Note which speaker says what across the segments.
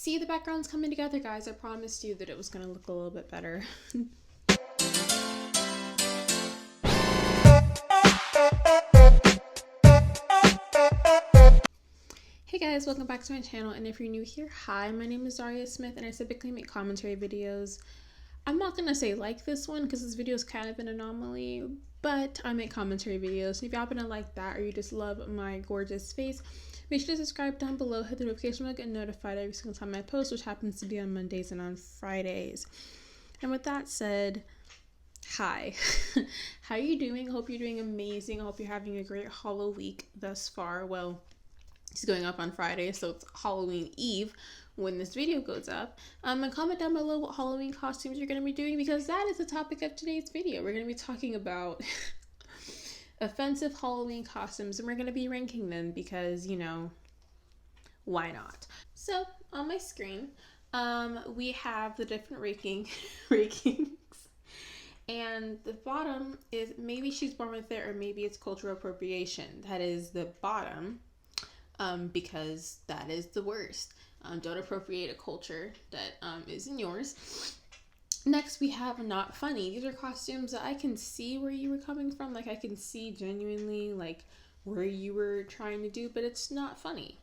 Speaker 1: See, the background's coming together, guys. I promised you that it was going to look a little bit better. Hey guys, welcome back to my channel, and if you're new here, hi, my name is Zhariya Smith, and I typically make commentary videos. I'm not going to say like this one, because this video is kind of an anomaly, but I make commentary videos, and if you happen to like that, or you just love my gorgeous face, make sure to subscribe down below, hit the notification bell, get notified every single time I post, which happens to be on Mondays and on Fridays. And with that said, hi. How are you doing? I hope you're doing amazing. I hope you're having a great Halloween week thus far. Well, it's going up on Friday, so it's Halloween Eve when this video goes up. And comment down below what Halloween costumes you're going to be doing, because that is the topic of today's video. We're going to be talking about offensive Halloween costumes, and we're going to be ranking them because, you know, why not? So on my screen, we have the different rankings. And the bottom is maybe she's born with it, or maybe it's cultural appropriation. That is the bottom. Because that is the worst. Don't appropriate a culture that isn't yours. Next, we have not funny. These are costumes that I can see where you were coming from. Like, I can see genuinely, like, where you were trying to do, but it's not funny.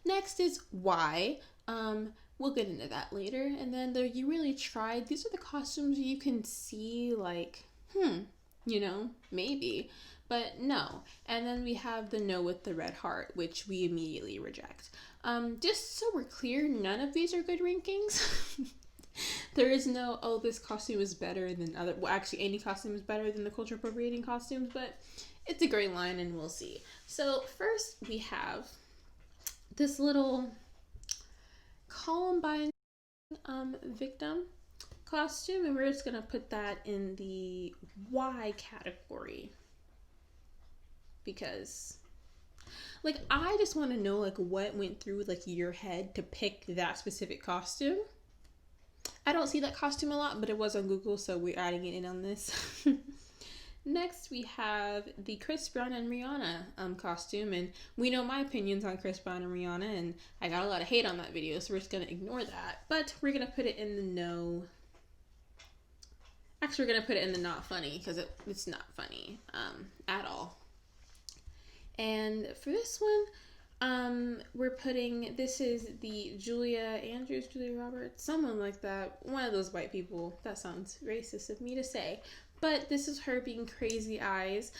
Speaker 1: Next is why. We'll get into that later. And then the you really tried. These are the costumes you can see, like, you know, maybe. But no. And then we have the no with the red heart, which we immediately reject. Just so we're clear, none of these are good rankings. There is no, oh, this costume is better than other. Well, actually, any costume is better than the culture appropriating costumes, but it's a gray line and we'll see. So first we have this little Columbine victim costume, and we're just going to put that in the Y category. Because, like, I just want to know, like, what went through, like, your head to pick that specific costume. I don't see that costume a lot, but it was on Google, so we're adding it in on this. Next, we have the Chris Brown and Rihanna costume, and we know my opinions on Chris Brown and Rihanna, and I got a lot of hate on that video, so we're just going to ignore that. But we're going to put it in the no. Actually, we're going to put it in the not funny, because it's not funny at all. And for this one, we're putting, this is the Julia Roberts, someone like that, one of those white people. That sounds racist of me to say, but this is her being crazy eyes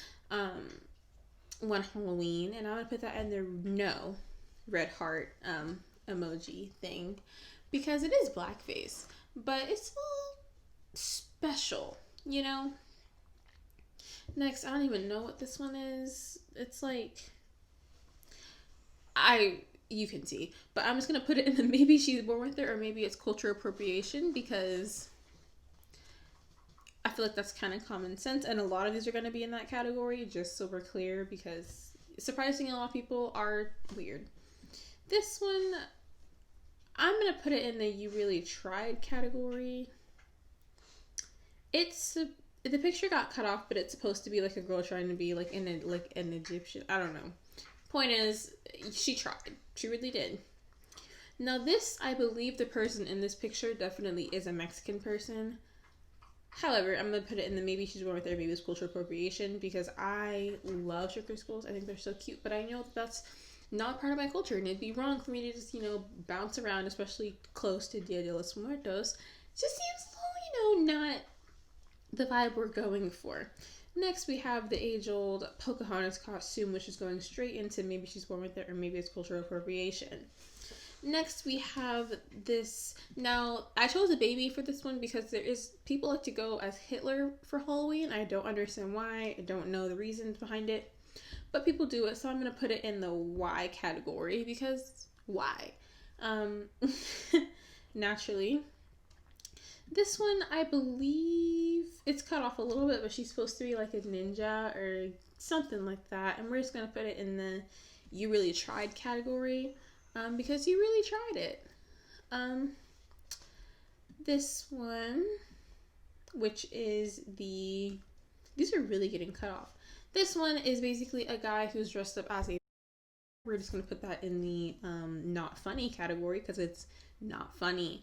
Speaker 1: one Halloween, and I'm gonna put that in the no red heart emoji thing, because it is blackface, but it's a little special, you know. Next, I don't even know what this one is. It's like, you can see, but I'm just going to put it in the maybe she's born with it, or maybe it's cultural appropriation, because I feel like that's kind of common sense, and a lot of these are going to be in that category, just so we're clear, because surprisingly a lot of people are weird. This one, I'm going to put it in the you really tried category. The picture got cut off, but it's supposed to be like a girl trying to be like an Egyptian. I don't know. Point is, she tried. She really did. Now this, I believe the person in this picture definitely is a Mexican person. However, I'm going to put it in the maybe she's born with it, maybe it's cultural appropriation, because I love sugar skulls. I think they're so cute, but I know that's not part of my culture, and it'd be wrong for me to just, you know, bounce around, especially close to Dia de los Muertos. It just seems a little, you know, not the vibe we're going for. Next, we have the age-old Pocahontas costume, which is going straight into maybe she's born with it, or maybe it's cultural appropriation. Next, we have this. Now, I chose a baby for this one because people like to go as Hitler for Halloween. I don't understand why. I don't know the reasons behind it, but people do it, so I'm going to put it in the Y category, because why? Naturally. This one, I believe it's cut off a little bit, but she's supposed to be like a ninja or something like that. And we're just going to put it in the you really tried category, because you really tried it. This one, which is these are really getting cut off. This one is basically a guy who's dressed up as a We're just going to put that in the not funny category because it's not funny.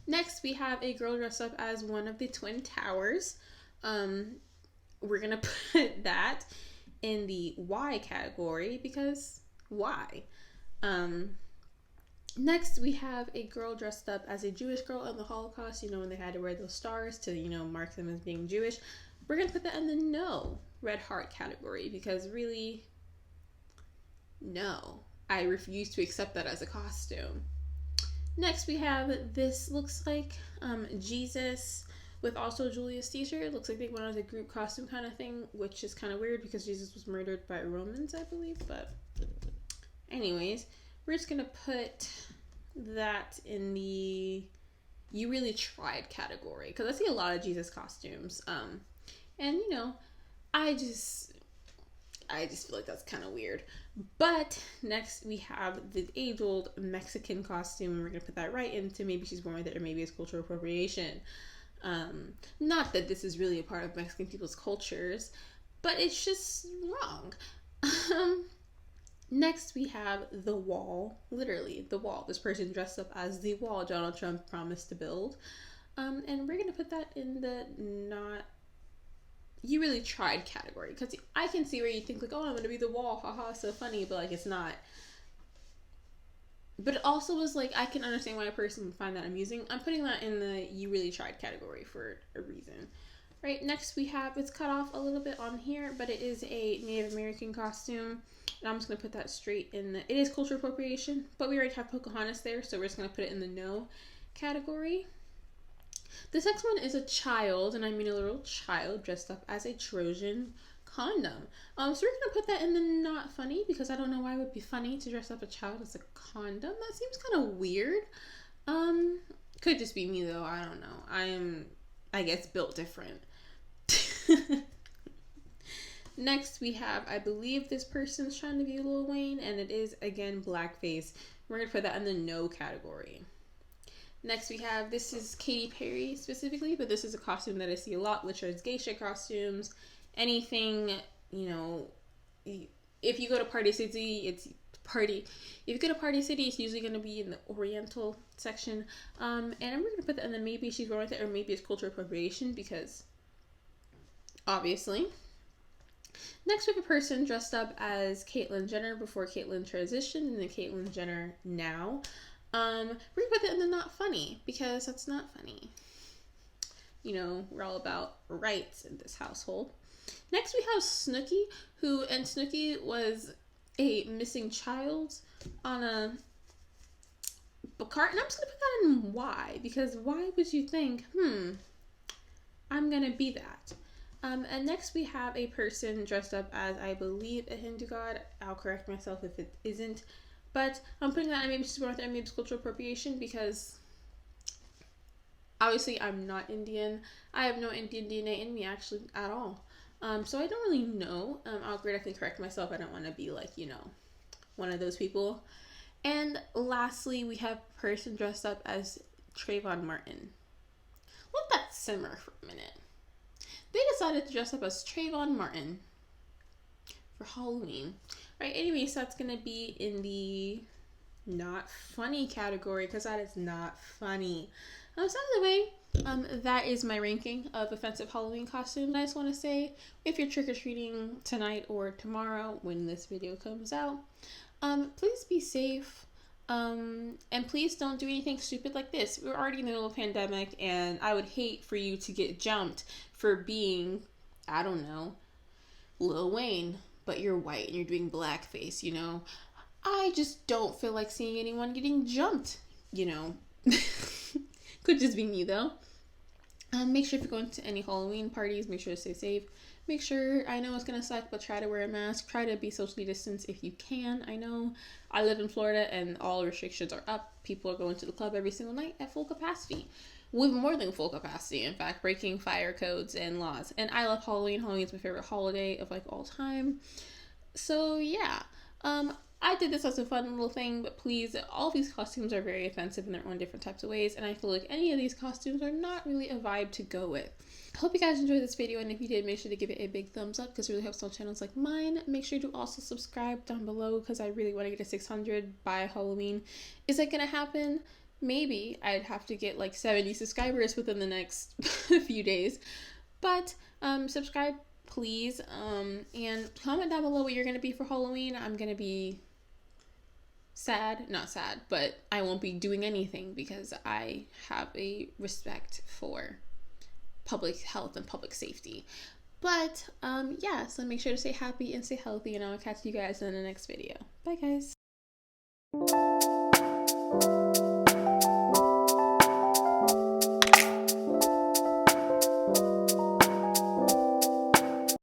Speaker 1: Next, we have a girl dressed up as one of the Twin Towers. We're going to put that in the why category because why? Next, we have a girl dressed up as a Jewish girl in the Holocaust, when they had to wear those stars to, mark them as being Jewish. We're going to put that in the no red heart category because really, no. I refuse to accept that as a costume. Next, we have this looks like Jesus with also Julius Caesar. It looks like they went as a group costume kind of thing, which is kind of weird because Jesus was murdered by Romans, I believe. But anyways, we're just going to put that in the you really tried category because I see a lot of Jesus costumes. And I just feel like that's kind of weird. But next we have the age-old Mexican costume, and we're gonna put that right into maybe she's born with it or maybe it's cultural appropriation. Not that this is really a part of Mexican people's cultures, but it's just wrong. Next we have the wall, literally the wall. This person dressed up as the wall Donald Trump promised to build. And we're gonna put that in the not you really tried category because I can see where you think like, oh, I'm gonna be the wall, haha, so funny, but like it's not. But it also was like I can understand why a person would find that amusing. I'm putting that in the you really tried category for a reason. Right, next we have, it's cut off a little bit on here, but it is a Native American costume. And I'm just gonna put that straight in it is cultural appropriation, but we already have Pocahontas there, so we're just gonna put it in the no category. This next one is a child, and I mean a little child dressed up as a Trojan condom. So we're gonna put that in the not funny because I don't know why it would be funny to dress up a child as a condom. That seems kind of weird. Could just be me though. I don't know. I guess, built different. Next, we have, I believe this person's trying to be Lil Wayne, and it is again blackface. We're gonna put that in the no category. Next we have, this is Katy Perry specifically, but this is a costume that I see a lot, which is geisha costumes. Anything, if you go to Party City, it's party. If you go to Party City, it's usually going to be in the Oriental section. And I'm going to put that in the maybe she's born with it or maybe it's cultural appropriation because obviously. Next we have a person dressed up as Caitlyn Jenner before Caitlyn transitioned and then Caitlyn Jenner now. We're gonna put that in the not funny because that's not funny. We're all about rights in this household. Next we have Snooki, and Snooki was a missing child on a cart, and I'm just gonna put that in why, because why would you think, I'm gonna be that? And next we have a person dressed up as, I believe, a Hindu god. I'll correct myself if it isn't. But I'm putting that in maybe she's born with it and maybe it's cultural appropriation because obviously I'm not Indian. I have no Indian DNA in me actually at all. So I don't really know. I'll definitely correct myself. I don't want to be like, one of those people. And lastly, we have a person dressed up as Trayvon Martin. Let that simmer for a minute. They decided to dress up as Trayvon Martin for Halloween. Right, anyways, that's going to be in the not funny category because that is not funny. So anyway, that is my ranking of offensive Halloween costumes. I just want to say, if you're trick-or-treating tonight or tomorrow when this video comes out, please be safe. And please don't do anything stupid like this. We're already in the middle of a pandemic, and I would hate for you to get jumped for being, I don't know, Lil Wayne, but you're white and you're doing blackface, I just don't feel like seeing anyone getting jumped, Could just be me, though. Make sure if you're going to any Halloween parties, make sure to stay safe. Make sure, I know it's going to suck, but try to wear a mask. Try to be socially distanced if you can. I know I live in Florida and all restrictions are up. People are going to the club every single night at full capacity. With more than full capacity, in fact, breaking fire codes and laws. And I love Halloween. Halloween is my favorite holiday of all time. So yeah, I did this as a fun little thing, but please, all these costumes are very offensive in their own different types of ways, and I feel like any of these costumes are not really a vibe to go with. I hope you guys enjoyed this video, and if you did, make sure to give it a big thumbs up because it really helps on channels like mine. Make sure to also subscribe down below because I really want to get to 600 by Halloween. Is that gonna happen? Maybe. I'd have to get like 70 subscribers within the next few days, but subscribe please, and comment down below what you're gonna be for Halloween. I'm gonna be not sad, but I won't be doing anything because I have a respect for public health and public safety. But yeah, so make sure to stay happy and stay healthy, and I'll catch you guys in the next video. Bye guys.